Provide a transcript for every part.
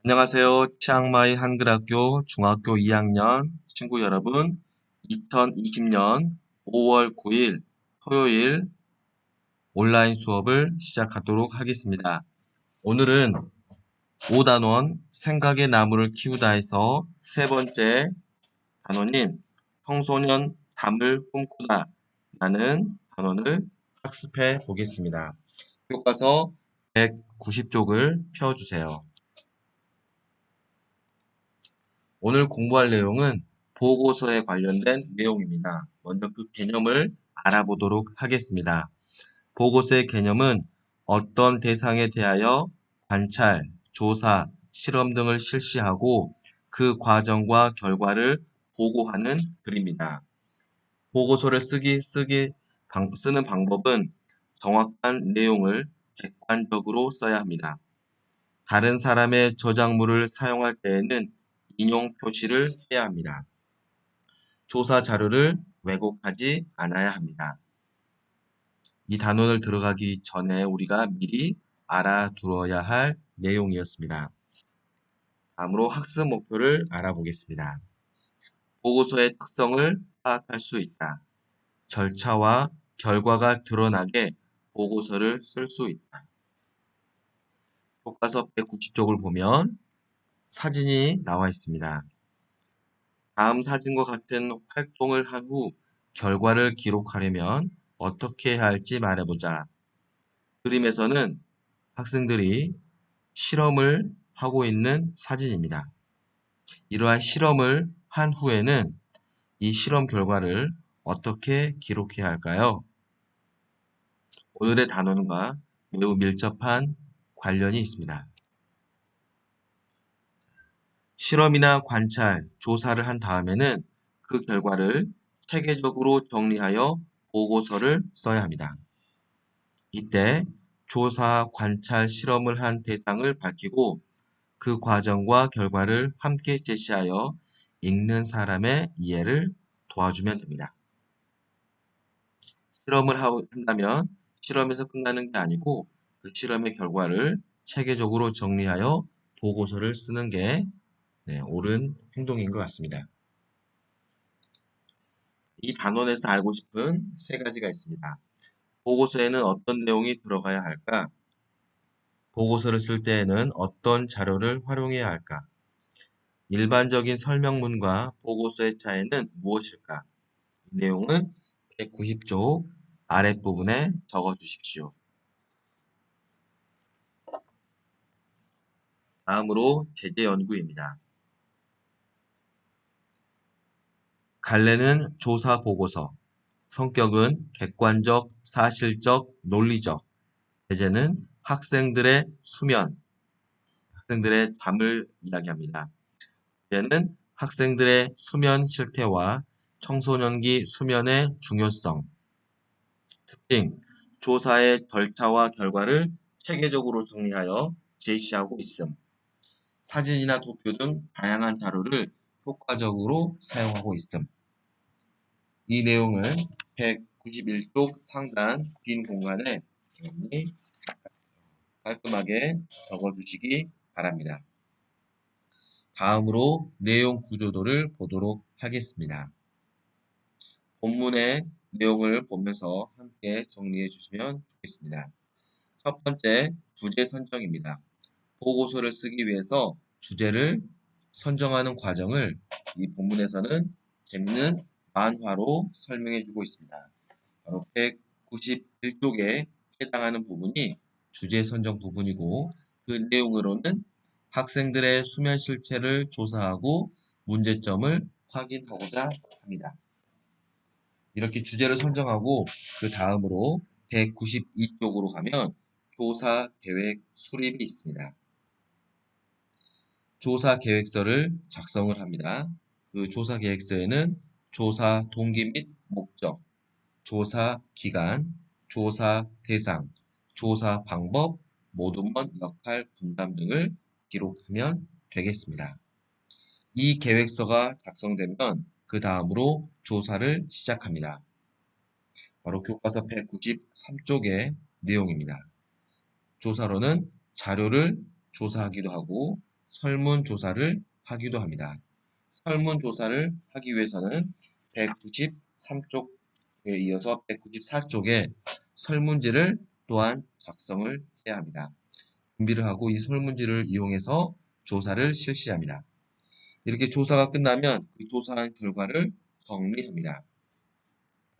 안녕하세요. 치앙마이 한글학교 중학교 2학년 친구 여러분. 2020년 5월 9일 토요일 온라인 수업을 시작하도록 하겠습니다. 오늘은 5단원 생각의 나무를 키우다에서 세 번째 단원인 청소년 잠을 꿈꾸다 라는 단원을 학습해 보겠습니다. 교과서 190쪽을 펴주세요. 오늘 공부할 내용은 보고서에 관련된 내용입니다. 먼저 그 개념을 알아보도록 하겠습니다. 보고서의 개념은 어떤 대상에 대하여 관찰, 조사, 실험 등을 실시하고 그 과정과 결과를 보고하는 글입니다. 보고서를 쓰는 방법은 정확한 내용을 객관적으로 써야 합니다. 다른 사람의 저작물을 사용할 때에는 인용 표시를 해야 합니다. 조사 자료를 왜곡하지 않아야 합니다. 이 단원을 들어가기 전에 우리가 미리 알아두어야 할 내용이었습니다. 다음으로 학습 목표를 알아보겠습니다. 보고서의 특성을 파악할 수 있다. 절차와 결과가 드러나게 보고서를 쓸 수 있다. 교과서 190쪽을 보면 사진이 나와 있습니다. 다음 사진과 같은 활동을 한 후 결과를 기록하려면 어떻게 해야 할지 말해보자. 그림에서는 학생들이 실험을 하고 있는 사진입니다. 이러한 실험을 한 후에는 이 실험 결과를 어떻게 기록해야 할까요? 오늘의 단원과 매우 밀접한 관련이 있습니다. 실험이나 관찰, 조사를 한 다음에는 그 결과를 체계적으로 정리하여 보고서를 써야 합니다. 이때 조사, 관찰, 실험을 한 대상을 밝히고 그 과정과 결과를 함께 제시하여 읽는 사람의 이해를 도와주면 됩니다. 실험을 한다면 실험에서 끝나는 게 아니고 그 실험의 결과를 체계적으로 정리하여 보고서를 쓰는 게 옳은 행동인 것 같습니다. 이 단원에서 알고 싶은 세 가지가 있습니다. 보고서에는 어떤 내용이 들어가야 할까? 보고서를 쓸 때에는 어떤 자료를 활용해야 할까? 일반적인 설명문과 보고서의 차이는 무엇일까? 이 내용은 190쪽 아랫부분에 적어 주십시오. 다음으로 제재 연구입니다. 갈래는 조사 보고서, 성격은 객관적, 사실적, 논리적, 제재는 학생들의 수면, 학생들의 잠을 이야기합니다. 제재는 학생들의 수면 실태와 청소년기 수면의 중요성, 특징, 조사의 절차와 결과를 체계적으로 정리하여 제시하고 있음. 사진이나 도표 등 다양한 자료를 효과적으로 사용하고 있음. 이 내용은 191쪽 상단 빈 공간에 깔끔하게 적어주시기 바랍니다. 다음으로 내용 구조도를 보도록 하겠습니다. 본문의 내용을 보면서 함께 정리해 주시면 좋겠습니다. 첫 번째, 주제 선정입니다. 보고서를 쓰기 위해서 주제를 선정하는 과정을 이 본문에서는 재밌는 만화로 설명해 주고 있습니다. 바로 191쪽에 해당하는 부분이 주제 선정 부분이고 그 내용으로는 학생들의 수면 실체를 조사하고 문제점을 확인하고자 합니다. 이렇게 주제를 선정하고 그 다음으로 192쪽으로 가면 조사 계획 수립이 있습니다. 조사 계획서를 작성을 합니다. 그 조사 계획서에는 조사 동기 및 목적, 조사 기간, 조사 대상, 조사 방법, 모둠먼 역할 분담 등을 기록하면 되겠습니다. 이 계획서가 작성되면 그 다음으로 조사를 시작합니다. 바로 교과서 193쪽의 내용입니다. 조사로는 자료를 조사하기도 하고 설문조사를 하기도 합니다. 설문조사를 하기 위해서는 193쪽에 이어서 194쪽에 설문지를 또한 작성을 해야 합니다. 준비를 하고 이 설문지를 이용해서 조사를 실시합니다. 이렇게 조사가 끝나면 그 조사한 결과를 정리합니다.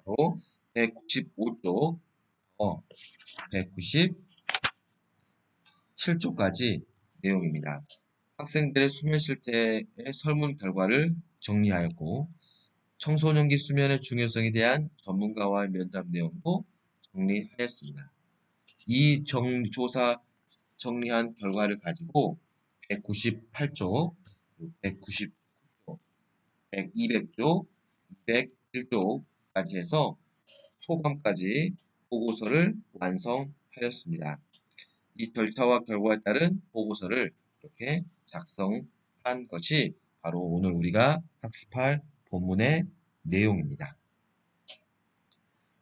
바로 195쪽, 197쪽까지 내용입니다. 학생들의 수면 실태의 설문 결과를 정리하였고 청소년기 수면의 중요성에 대한 전문가와의 면담 내용도 정리하였습니다. 이 조사 정리한 결과를 가지고 198쪽, 199쪽, 200쪽, 201쪽까지 해서 소감까지 보고서를 완성하였습니다. 이 절차와 결과에 따른 보고서를 이렇게 작성한 것이 바로 오늘 우리가 학습할 본문의 내용입니다.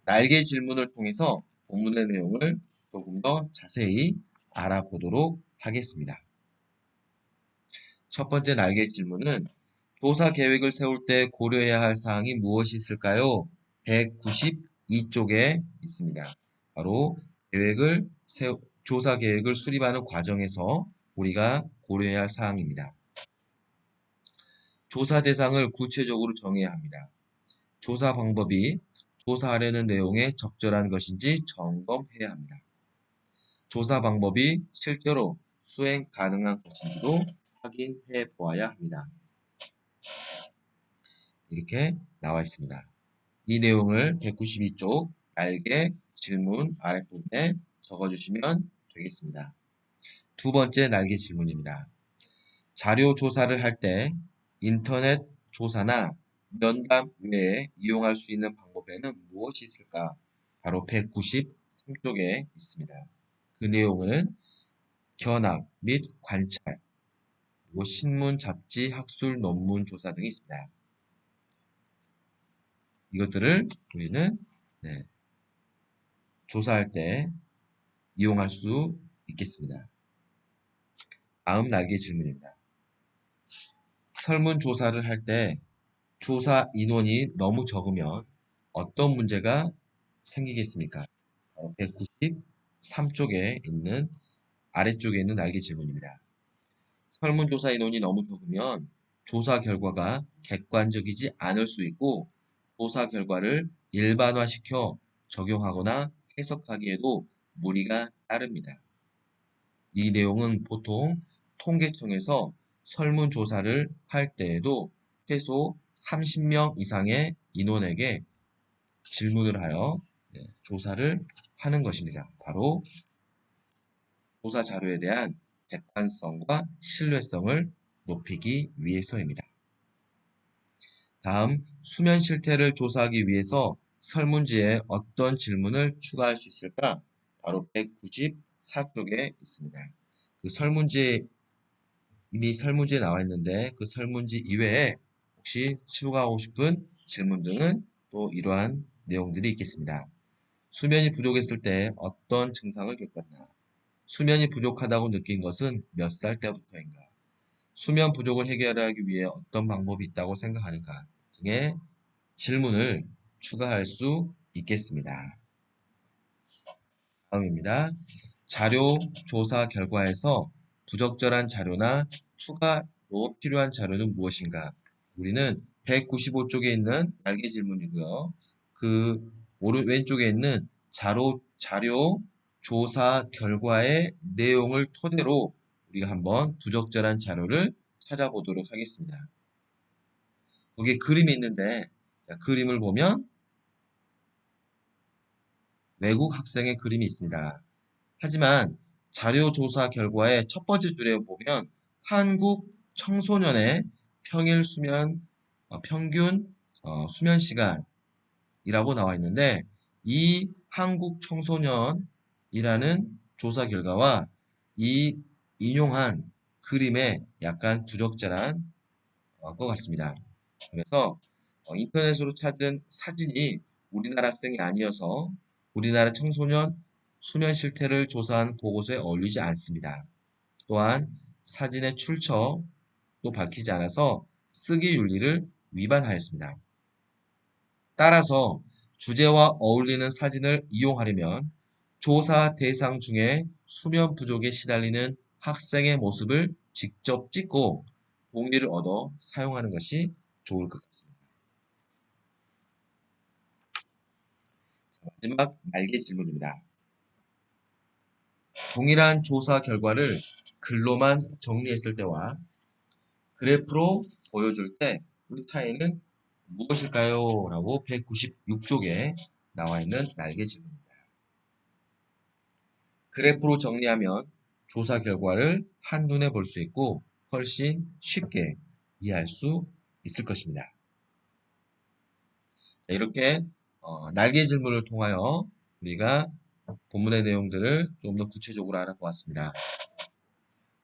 날개 질문을 통해서 본문의 내용을 조금 더 자세히 알아보도록 하겠습니다. 첫 번째 날개 질문은 조사 계획을 세울 때 고려해야 할 사항이 무엇이 있을까요? 192쪽에 있습니다. 바로 조사 계획을 수립하는 과정에서 우리가 고려해야 할 사항입니다. 조사 대상을 구체적으로 정해야 합니다. 조사 방법이 조사하려는 내용에 적절한 것인지 점검해야 합니다. 조사 방법이 실제로 수행 가능한 것인지도 확인해 보아야 합니다. 이렇게 나와 있습니다. 이 내용을 192쪽 날개 질문 아랫부분에 적어주시면 되겠습니다. 두 번째 날개 질문입니다. 자료 조사를 할 때 인터넷 조사나 면담 외에 이용할 수 있는 방법에는 무엇이 있을까? 바로 193쪽에 있습니다. 그 내용은 견학 및 관찰, 그리고 신문, 잡지, 학술, 논문 조사 등이 있습니다. 이것들을 우리는 조사할 때 이용할 수 있겠습니다. 다음 날개 질문입니다. 설문조사를 할 때 조사 인원이 너무 적으면 어떤 문제가 생기겠습니까? 193쪽에 있는 아래쪽에 있는 날개 질문입니다. 설문조사 인원이 너무 적으면 조사 결과가 객관적이지 않을 수 있고 조사 결과를 일반화시켜 적용하거나 해석하기에도 무리가 따릅니다. 이 내용은 보통 통계청에서 설문조사를 할 때에도 최소 30명 이상의 인원에게 질문을 하여 조사를 하는 것입니다. 바로 조사 자료에 대한 객관성과 신뢰성을 높이기 위해서입니다. 다음, 수면 실태를 조사하기 위해서 설문지에 어떤 질문을 추가할 수 있을까? 바로 194쪽에 있습니다. 그 설문지에 이미 설문지에 나와 있는데 그 설문지 이외에 혹시 추가하고 싶은 질문 등은 또 이러한 내용들이 있겠습니다. 수면이 부족했을 때 어떤 증상을 겪었나? 수면이 부족하다고 느낀 것은 몇 살 때부터인가? 수면 부족을 해결하기 위해 어떤 방법이 있다고 생각하는가? 등의 질문을 추가할 수 있겠습니다. 다음입니다. 자료 조사 결과에서 부적절한 자료나 추가로 필요한 자료는 무엇인가? 우리는 195쪽에 있는 날개 질문이고요. 그 왼쪽에 있는 자료 조사 결과의 내용을 토대로 우리가 한번 부적절한 자료를 찾아보도록 하겠습니다. 거기에 그림이 있는데 그림을 보면 외국 학생의 그림이 있습니다. 하지만 자료 조사 결과의 첫 번째 줄에 보면 한국 청소년의 평균 수면 시간이라고 나와 있는데 이 한국 청소년이라는 조사 결과와 이 인용한 그림에 약간 부적절한 것 같습니다. 그래서 인터넷으로 찾은 사진이 우리나라 학생이 아니어서 우리나라 청소년 수면 실태를 조사한 보고서에 어울리지 않습니다. 또한 사진의 출처도 밝히지 않아서 쓰기 윤리를 위반하였습니다. 따라서 주제와 어울리는 사진을 이용하려면 조사 대상 중에 수면 부족에 시달리는 학생의 모습을 직접 찍고 동의를 얻어 사용하는 것이 좋을 것 같습니다. 마지막 날개 질문입니다. 동일한 조사 결과를 글로만 정리했을 때와 그래프로 보여줄 때 그 차이는 무엇일까요? 라고 196쪽에 나와 있는 날개 질문입니다. 그래프로 정리하면 조사 결과를 한눈에 볼 수 있고 훨씬 쉽게 이해할 수 있을 것입니다. 이렇게 날개 질문을 통하여 우리가 본문의 내용들을 좀 더 구체적으로 알아보았습니다.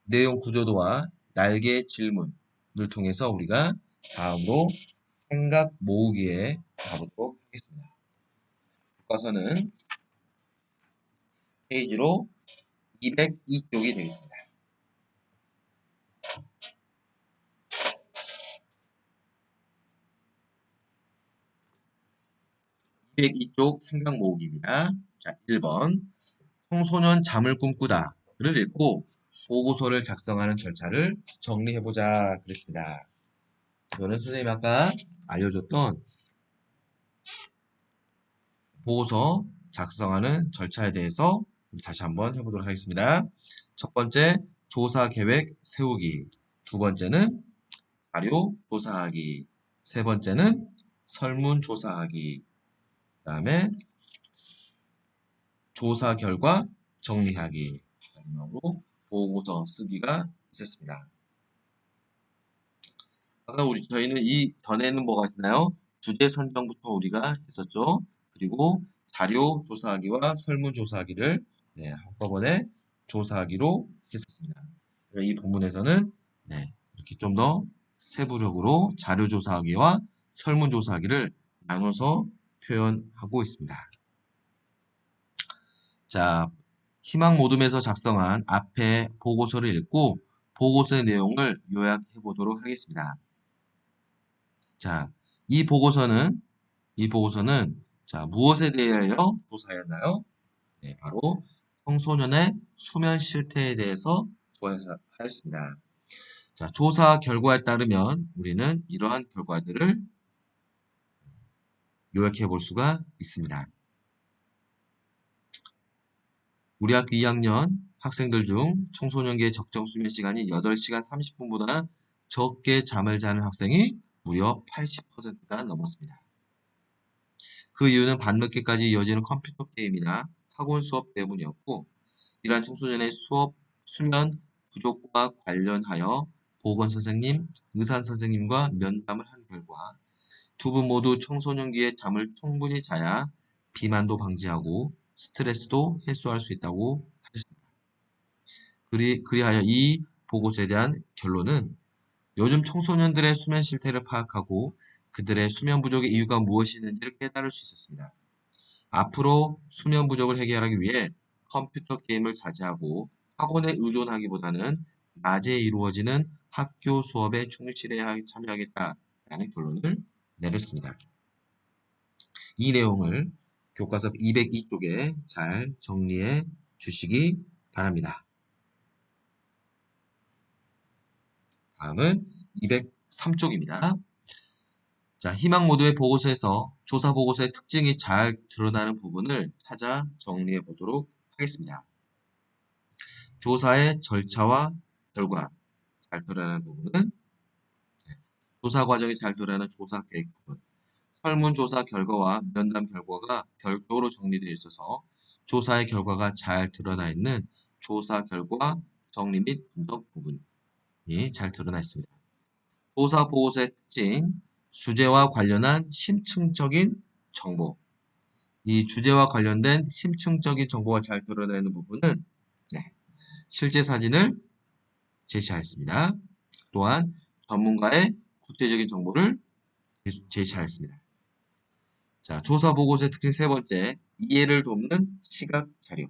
내용 구조도와 날개 질문을 통해서 우리가 다음으로 생각 모으기에 가보도록 하겠습니다. 교과서는 페이지로 202쪽이 되겠습니다. 202쪽 생각 모으기입니다. 자, 1번. 청소년 잠을 꿈꾸다를 읽고 보고서를 작성하는 절차를 정리해보자 그랬습니다. 이거는 선생님이 아까 알려줬던 보고서 작성하는 절차에 대해서 다시 한번 해보도록 하겠습니다. 첫 번째, 조사 계획 세우기. 두 번째는 자료 조사하기. 세 번째는 설문 조사하기. 그 다음에 조사 결과 정리하기. 마지막으로 보고서 쓰기가 있었습니다. 아까 저희는 이 전에는 뭐가 있었나요? 주제 선정부터 우리가 했었죠. 그리고 자료 조사하기와 설문 조사하기를 한꺼번에 조사하기로 했었습니다. 이 본문에서는 이렇게 좀 더 세부적으로 자료 조사하기와 설문 조사하기를 나눠서 표현하고 있습니다. 자, 희망 모둠에서 작성한 앞에 보고서를 읽고 보고서의 내용을 요약해 보도록 하겠습니다. 자, 이 보고서는 자, 무엇에 대하여 조사하였나요? 네, 바로 청소년의 수면 실태에 대해서 조사하였습니다. 자, 조사 결과에 따르면 우리는 이러한 결과들을 요약해 볼 수가 있습니다. 우리 학교 2학년 학생들 중 청소년기의 적정 수면 시간이 8시간 30분보다 적게 잠을 자는 학생이 무려 80%가 넘었습니다. 그 이유는 밤늦게까지 이어지는 컴퓨터 게임이나 학원 수업 때문이었고, 이러한 청소년의 수면 부족과 관련하여 보건선생님, 의사선생님과 면담을 한 결과 두 분 모두 청소년기에 잠을 충분히 자야 비만도 방지하고 스트레스도 해소할 수 있다고 하셨습니다. 그리하여 이 보고서에 대한 결론은 요즘 청소년들의 수면 실태를 파악하고 그들의 수면 부족의 이유가 무엇이 있는지를 깨달을 수 있었습니다. 앞으로 수면 부족을 해결하기 위해 컴퓨터 게임을 자제하고 학원에 의존하기보다는 낮에 이루어지는 학교 수업에 충실해야 참여하겠다라는 결론을 내렸습니다. 이 내용을 교과서 202쪽에 잘 정리해 주시기 바랍니다. 다음은 203쪽입니다. 자, 희망 모두의 보고서에서 조사 보고서의 특징이 잘 드러나는 부분을 찾아 정리해 보도록 하겠습니다. 조사의 절차와 결과 잘 드러나는 부분은 조사 과정이 잘 드러나는 조사 계획 부분, 설문조사 결과와 면담 결과가 별도로 정리되어 있어서 조사의 결과가 잘 드러나 있는 조사 결과 정리 및 분석 부분이 잘 드러나 있습니다. 조사 보고서의 특징, 주제와 관련한 심층적인 정보. 이 주제와 관련된 심층적인 정보가 잘 드러나 있는 부분은 실제 사진을 제시하였습니다. 또한 전문가의 구체적인 정보를 제시하였습니다. 자, 조사 보고서의 특징 세 번째, 이해를 돕는 시각 자료.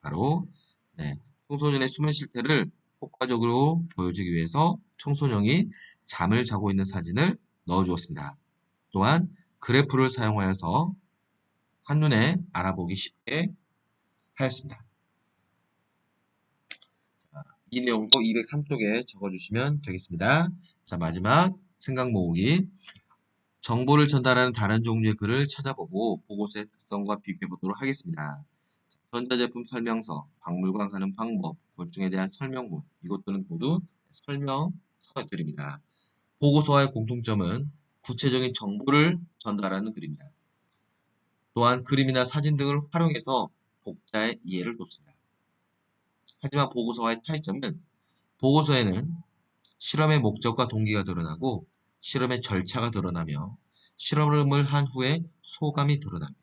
바로 청소년의 수면 실태를 효과적으로 보여주기 위해서 청소년이 잠을 자고 있는 사진을 넣어주었습니다. 또한 그래프를 사용하여서 한눈에 알아보기 쉽게 하였습니다. 이 내용도 203쪽에 적어주시면 되겠습니다. 자, 마지막 생각 모으기. 정보를 전달하는 다른 종류의 글을 찾아보고 보고서의 특성과 비교해 보도록 하겠습니다. 전자제품 설명서, 박물관 가는 방법, 곤충에 대한 설명문, 이것들은 모두 설명서들입니다. 보고서와의 공통점은 구체적인 정보를 전달하는 글입니다. 또한 그림이나 사진 등을 활용해서 독자의 이해를 돕습니다. 하지만 보고서와의 차이점은 보고서에는 실험의 목적과 동기가 드러나고 실험의 절차가 드러나며 실험을 한 후에 소감이 드러납니다.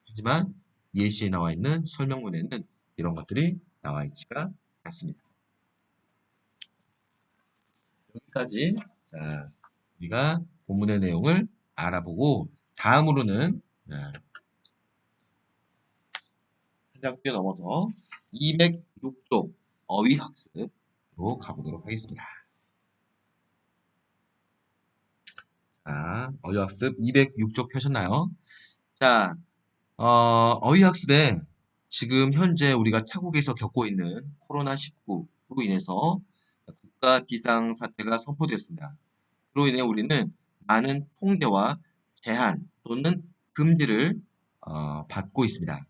하지만 예시에 나와 있는 설명문에는 이런 것들이 나와 있지가 않습니다. 여기까지 자, 우리가 본문의 내용을 알아보고 다음으로는 한 장 뛰어넘어서 206쪽 어휘학습으로 가보도록 하겠습니다. 자, 어휘학습 206쪽 펴셨나요? 자, 어휘학습에 지금 현재 우리가 타국에서 겪고 있는 코로나19로 인해서 국가 비상사태가 선포되었습니다. 그로 인해 우리는 많은 통제와 제한 또는 금지를 받고 있습니다.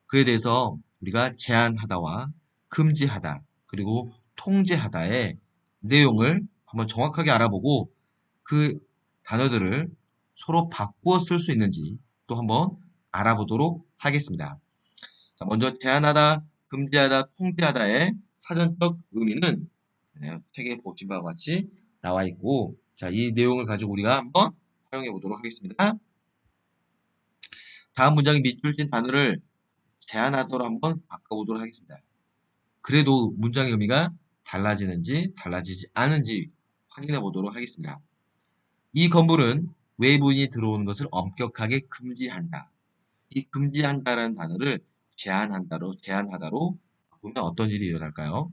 그에 대해서 우리가 제한하다와 금지하다 그리고 통제하다의 내용을 한번 정확하게 알아보고 그 단어들을 서로 바꾸어 쓸 수 있는지 또 한번 알아보도록 하겠습니다. 자, 먼저 제한하다, 금지하다, 통제하다의 사전적 의미는 책에 보신 바와 같이 나와 있고, 자, 이 내용을 가지고 우리가 한번 활용해 보도록 하겠습니다. 다음 문장의 밑줄 친 단어를 제한하도록 한번 바꿔보도록 하겠습니다. 그래도 문장의 의미가 달라지는지 달라지지 않은지 확인해 보도록 하겠습니다. 이 건물은 외부인이 들어오는 것을 엄격하게 금지한다. 이 금지한다라는 단어를 제한하다로 바꾸면 어떤 일이 일어날까요?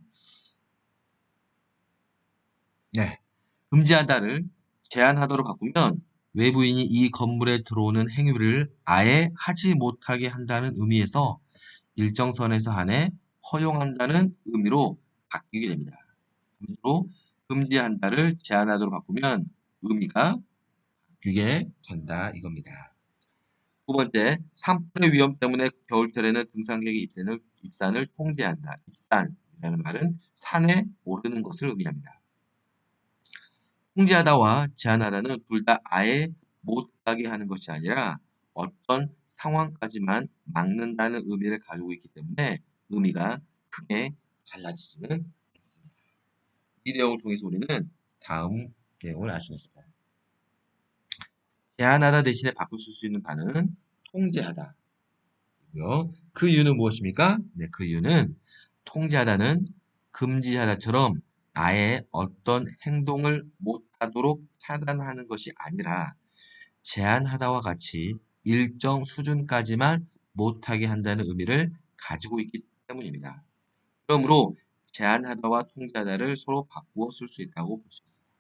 네. 금지하다를 제한하다로 바꾸면 외부인이 이 건물에 들어오는 행위를 아예 하지 못하게 한다는 의미에서 일정 선에서 한해 허용한다는 의미로 바뀌게 됩니다. 의미로 금지한다를 제한하다로 바꾸면 의미가 바뀌게 된다 이겁니다. 두 번째, 산불의 위험 때문에 겨울철에는 등산객의 입산을 통제한다. 입산이라는 말은 산에 오르는 것을 의미합니다. 통제하다와 제한하다는 둘 다 아예 못 가게 하는 것이 아니라 어떤 상황까지만 막는다는 의미를 가지고 있기 때문에 의미가 크게 달라지지는 않습니다. 이 내용을 통해서 우리는 다음 내용을 알 수 있습니다. 제한하다 대신에 바꿀 수 있는 단어는 통제하다. 그 이유는 무엇입니까? 네, 그 이유는 통제하다는 금지하다처럼 아예 어떤 행동을 못하도록 차단하는 것이 아니라 제한하다와 같이 일정 수준까지만 못하게 한다는 의미를 가지고 있기 때문입니다. 그러므로 제한하다와 통제하다를 서로 바꾸어 쓸 수 있다고 볼 수 있습니다.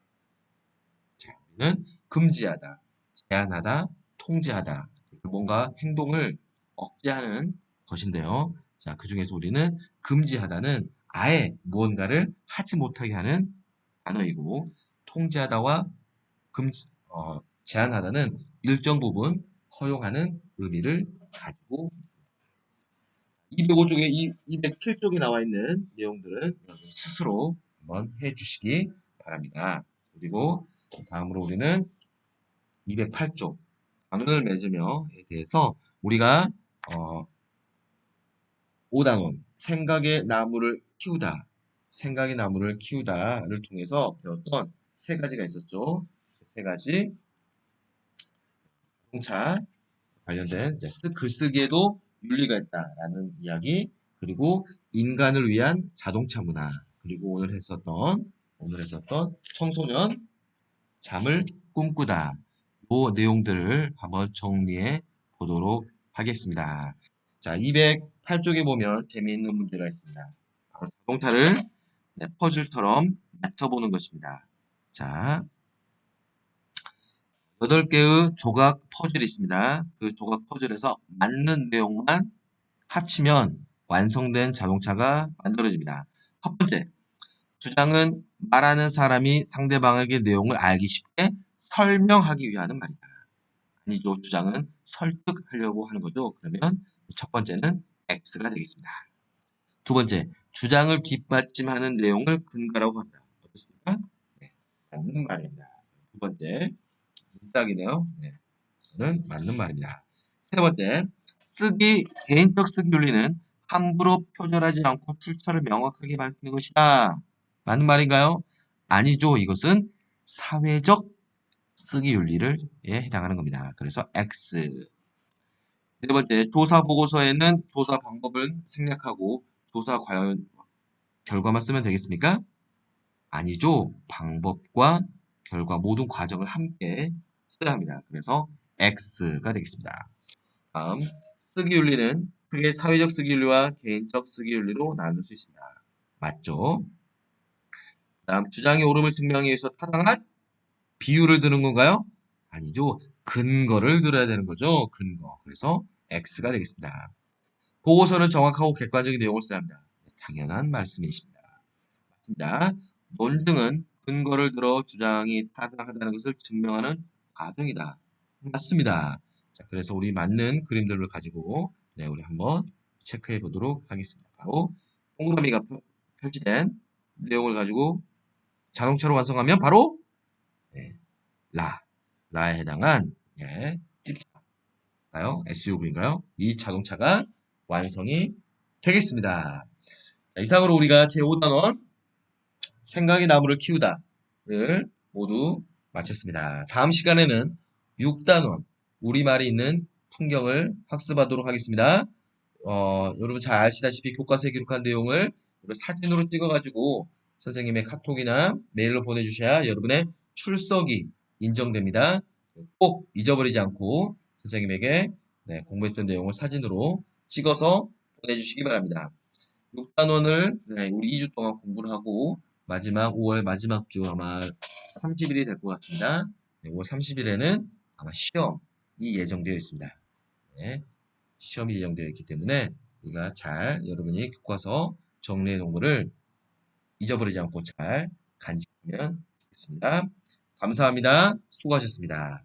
자, 우리는 금지하다, 제한하다, 통제하다. 뭔가 행동을 억제하는 것인데요. 자, 그 중에서 우리는 금지하다는 아예 무언가를 하지 못하게 하는 단어이고, 통제하다와 제한하다는 일정 부분 허용하는 의미를 가지고 있습니다. 205쪽에 207쪽에 나와 있는 내용들은 스스로 한번 해주시기 바랍니다. 그리고 다음으로 우리는 208쪽 단원을 맺으며에 대해서 우리가 5단원 생각의 나무를 키우다를 통해서 배웠던 세 가지가 있었죠. 세 가지 자동차 관련된 글쓰기에도 윤리가 있다라는 이야기, 그리고 인간을 위한 자동차 문화, 그리고 오늘 했었던 청소년 잠을 꿈꾸다. 이 내용들을 한번 정리해 보도록 하겠습니다. 자, 208쪽에 보면 재미있는 문제가 있습니다. 자동차를 네, 퍼즐처럼 맞춰보는 것입니다. 자, 8개의 조각 퍼즐이 있습니다. 그 조각 퍼즐에서 맞는 내용만 합치면 완성된 자동차가 만들어집니다. 첫 번째, 주장은 말하는 사람이 상대방에게 내용을 알기 쉽게 설명하기 위한 말이다. 아니죠. 주장은 설득하려고 하는 거죠. 그러면 첫 번째는 X가 되겠습니다. 두 번째, 주장을 뒷받침하는 내용을 근거라고 한다. 어떻습니까? 네, 맞는 말입니다. 두 번째, 문짝이네요. 네, 저는 맞는 말입니다. 세 번째, 개인적 쓰기 윤리는 함부로 표절하지 않고 출처를 명확하게 밝히는 것이다. 맞는 말인가요? 아니죠. 이것은 사회적 쓰기 윤리를 해당하는 겁니다. 그래서 X. 네 번째, 조사 보고서에는 조사 방법을 생략하고 조사 과연 결과만 쓰면 되겠습니까? 아니죠. 방법과 결과 모든 과정을 함께 써야 합니다. 그래서 X가 되겠습니다. 다음, 쓰기 윤리는 크게 사회적 쓰기 윤리와 개인적 쓰기 윤리로 나눌 수 있습니다. 맞죠? 다음, 주장의 옳음을 증명하기 위해서 타당한 비유를 드는 건가요? 아니죠. 근거를 들어야 되는 거죠. 근거. 그래서 X가 되겠습니다. 보고서는 정확하고 객관적인 내용을 써야 합니다. 당연한 말씀이십니다. 맞습니다. 논증은 근거를 들어 주장이 타당하다는 것을 증명하는 과정이다. 맞습니다. 자, 그래서 우리 맞는 그림들을 가지고 우리 한번 체크해 보도록 하겠습니다. 바로 동그라미가 표시된 내용을 가지고 자동차로 완성하면 바로 네, 라에 해당한 집차인가요? SUV인가요? 이 자동차가 완성이 되겠습니다. 자, 이상으로 우리가 제5단원 생각의 나무를 키우다를 모두 마쳤습니다. 다음 시간에는 6단원 우리말이 있는 풍경을 학습하도록 하겠습니다. 여러분 잘 아시다시피 교과서에 기록한 내용을 사진으로 찍어가지고 선생님의 카톡이나 메일로 보내주셔야 여러분의 출석이 인정됩니다. 꼭 잊어버리지 않고 선생님에게 공부했던 내용을 사진으로 찍어서 보내주시기 바랍니다. 6단원을 우리 2주 동안 공부를 하고 마지막 5월 마지막 주 아마 30일이 될 것 같습니다. 5월 30일에는 아마 시험이 예정되어 있습니다. 네, 시험이 예정되어 있기 때문에 우리가 잘 여러분이 교과서 정리의 동물을 잊어버리지 않고 잘 간직하면 좋겠습니다. 감사합니다. 수고하셨습니다.